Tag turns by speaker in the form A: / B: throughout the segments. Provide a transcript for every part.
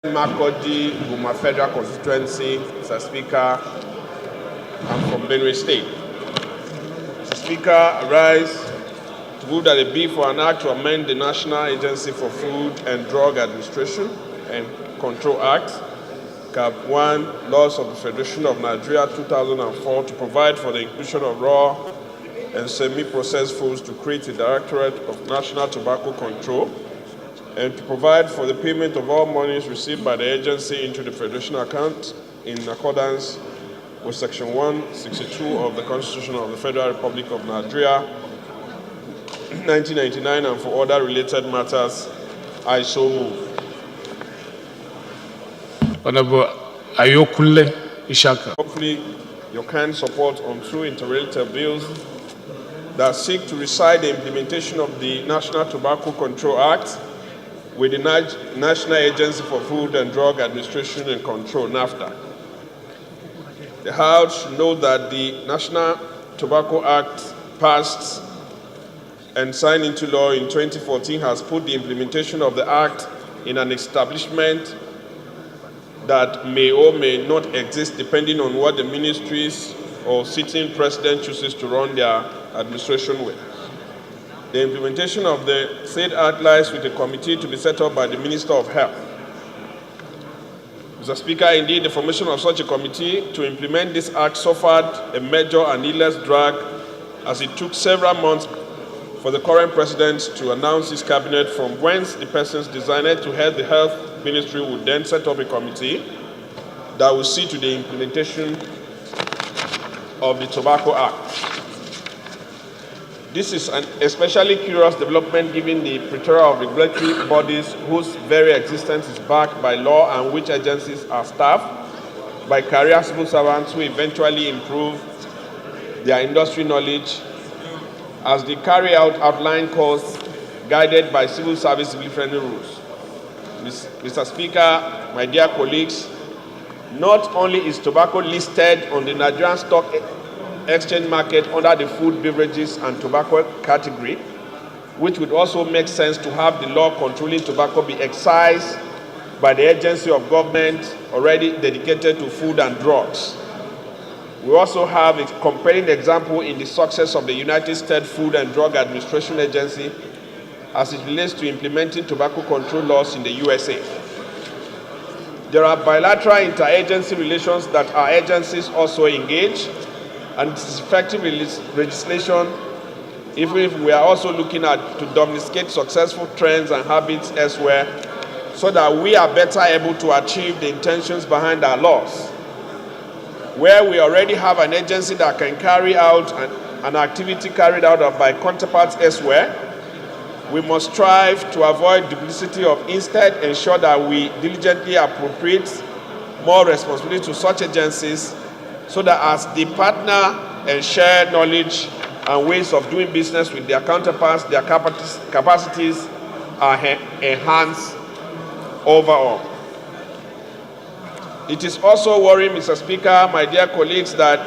A: Makurdi, Guma Federal Constituency, Mr. Speaker, I'm from Benue State. Mr. Speaker, I rise to move that a bill for an act to amend the National Agency for Food and Drug Administration and Control Act, Cap 1, Laws of the Federation of Nigeria 2004, to provide for the inclusion of raw and semi-processed foods to create a Directorate of National Tobacco Control, and to provide for the payment of all monies received by the agency into the Federation account in accordance with Section 162 of the Constitution of the Federal Republic of Nigeria, 1999, and for other related matters, I so move.
B: Honorable Ayokunle Ishaka.
A: Hopefully, your kind support on two interrelated bills that seek to recite the implementation of the National Tobacco Control Act with the National Agency for Food and Drug Administration and Control, NAFTA. The House should note that the National Tobacco Act passed and signed into law in 2014 has put the implementation of the Act in an establishment that may or may not exist depending on what the ministries or sitting president chooses to run their administration with. The implementation of the said act lies with a committee to be set up by the Minister of Health. Mr. Speaker, indeed, the formation of such a committee to implement this act suffered a major and needless drag, as it took several months for the current president to announce his cabinet, from whence the persons designated to head the health ministry would then set up a committee that will see to the implementation of the Tobacco Act. This is an especially curious development given the plethora of regulatory bodies whose very existence is backed by law and which agencies are staffed by career civil servants who eventually improve their industry knowledge as they carry out outline courses guided by civil service civil-friendly rules. Mr. Speaker, my dear colleagues, not only is tobacco listed on the Nigerian Stock Exchange market under the food, beverages, and tobacco category, which would also make sense to have the law controlling tobacco be excised by the agency of government already dedicated to food and drugs. We also have a compelling example in the success of the United States Food and Drug Administration Agency as it relates to implementing tobacco control laws in the USA. There are bilateral interagency relations that our agencies also engage, and this is effective legislation, even if we are also looking at to domesticate successful trends and habits elsewhere, so that we are better able to achieve the intentions behind our laws. Where we already have an agency that can carry out an activity carried out by counterparts elsewhere, we must strive to avoid duplicity of instead ensure that we diligently appropriate more responsibility to such agencies, so that as they partner and share knowledge and ways of doing business with their counterparts, their capacities are enhanced overall. It is also worrying, Mr. Speaker, my dear colleagues, that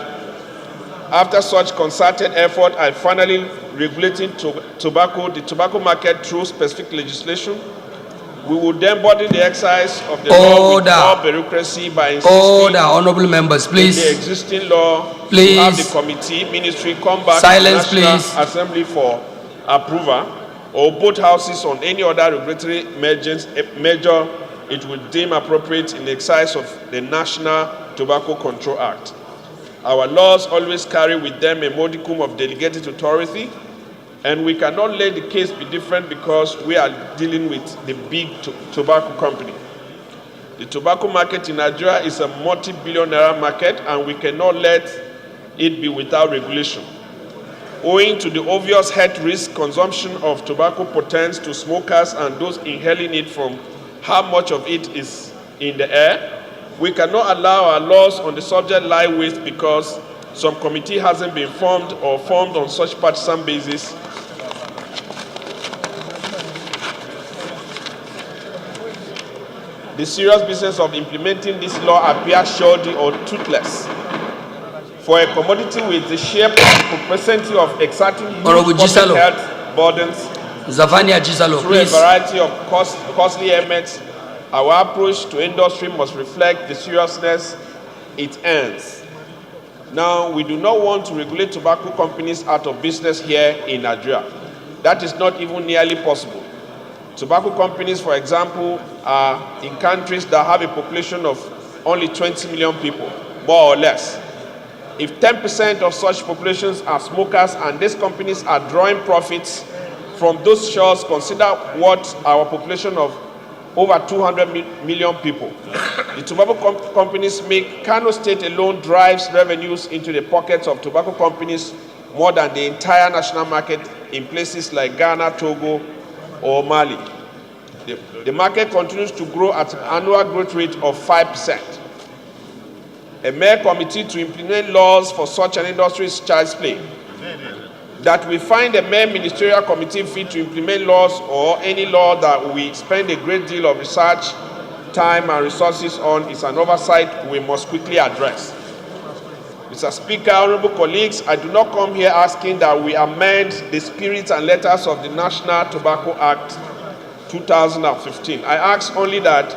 A: after such concerted effort at finally regulating the tobacco market through specific legislation, we would then burden the exercise of the law with more bureaucracy by insisting
C: honorable members, please.
A: The existing law
C: Please.
A: to have the committee, ministry come back
C: Silence,
A: to the National
C: please.
A: Assembly for approval, or both houses on any other regulatory measure it would deem appropriate in the exercise of the National Tobacco Control Act. Our laws always carry with them a modicum of delegated authority, and we cannot let the case be different because we are dealing with the big tobacco company. The tobacco market in Nigeria is a multi-billion-naira market, and we cannot let it be without regulation. Owing to the obvious health risk consumption of tobacco portends to smokers and those inhaling it from how much of it is in the air, we cannot allow our laws on the subject lie waste because some committee hasn't been formed or formed on such partisan basis. The serious business of implementing this law appears shoddy or toothless. For a commodity with the sheer propensity of exerting huge public health burdens
C: Zavania Gisalo,
A: through a
C: please.
A: variety of costly elements, Our approach to industry must reflect the seriousness it earns. Now, we do not want to regulate tobacco companies out of business here in Nigeria. That is not even nearly possible. Tobacco companies, for example, are in countries that have a population of only 20 million people, more or less. If 10% of such populations are smokers and these companies are drawing profits from those shores, consider what our population of over 200 million people. The tobacco companies make. Kano State alone drives revenues into the pockets of tobacco companies more than the entire national market in places like Ghana, Togo, or Mali. The market continues to grow at an annual growth rate of 5%. A mere committee to implement laws for such an industry is child's play. That we find a mere ministerial committee fit to implement laws or any law that we spend a great deal of research, time, and resources on is an oversight we must quickly address. Mr. Speaker, honorable colleagues, I do not come here asking that we amend the spirit and letters of the National Tobacco Act 2015. I ask only that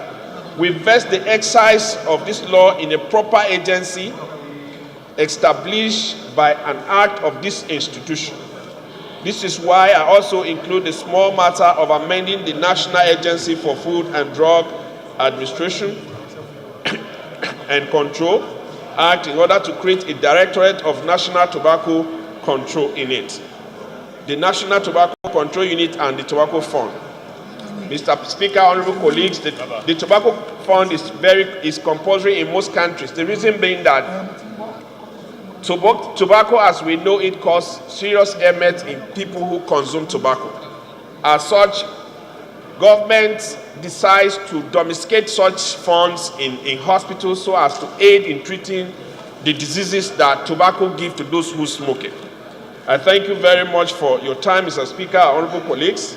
A: we vest the exercise of this law in a proper agency established by an act of this institution. This is why I also include the small matter of amending the National Agency for Food and Drug Administration and Control Act in order to create a Directorate of National Tobacco Control in it, the National Tobacco Control Unit, and the Tobacco Fund. Mr. Speaker, honorable colleagues, the Tobacco Fund is compulsory in most countries. The reason being that tobacco, as we know it, causes serious ailments in people who consume tobacco. As such, government decides to domesticate such funds in hospitals so as to aid in treating the diseases that tobacco gives to those who smoke it. I thank you very much for your time, Mr. Speaker, honorable colleagues.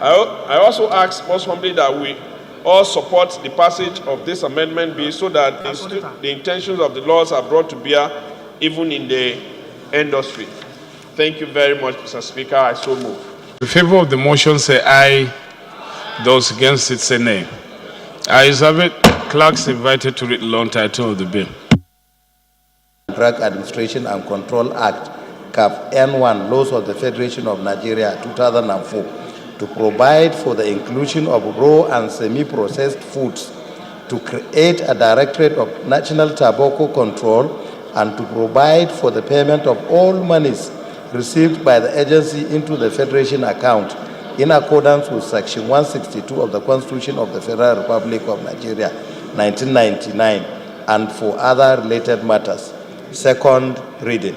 A: I also ask most humbly that we all support the passage of this amendment bill so that the intentions of the laws are brought to bear even in the industry. Thank you very much, Mr. Speaker. I so move.
B: In favor of the motion, say aye. Those against it, say nay. Ayes have it. Clerks invited to read the long title of the bill.
C: Drug Administration and Control Act, CAF N1, Laws of the Federation of Nigeria, 2004, to provide for the inclusion of raw and semi-processed foods, to create a Directorate of National Tobacco Control, and to provide for the payment of all monies received by the agency into the Federation account in accordance with Section 162 of the Constitution of the Federal Republic of Nigeria, 1999, and for other related matters. Second reading.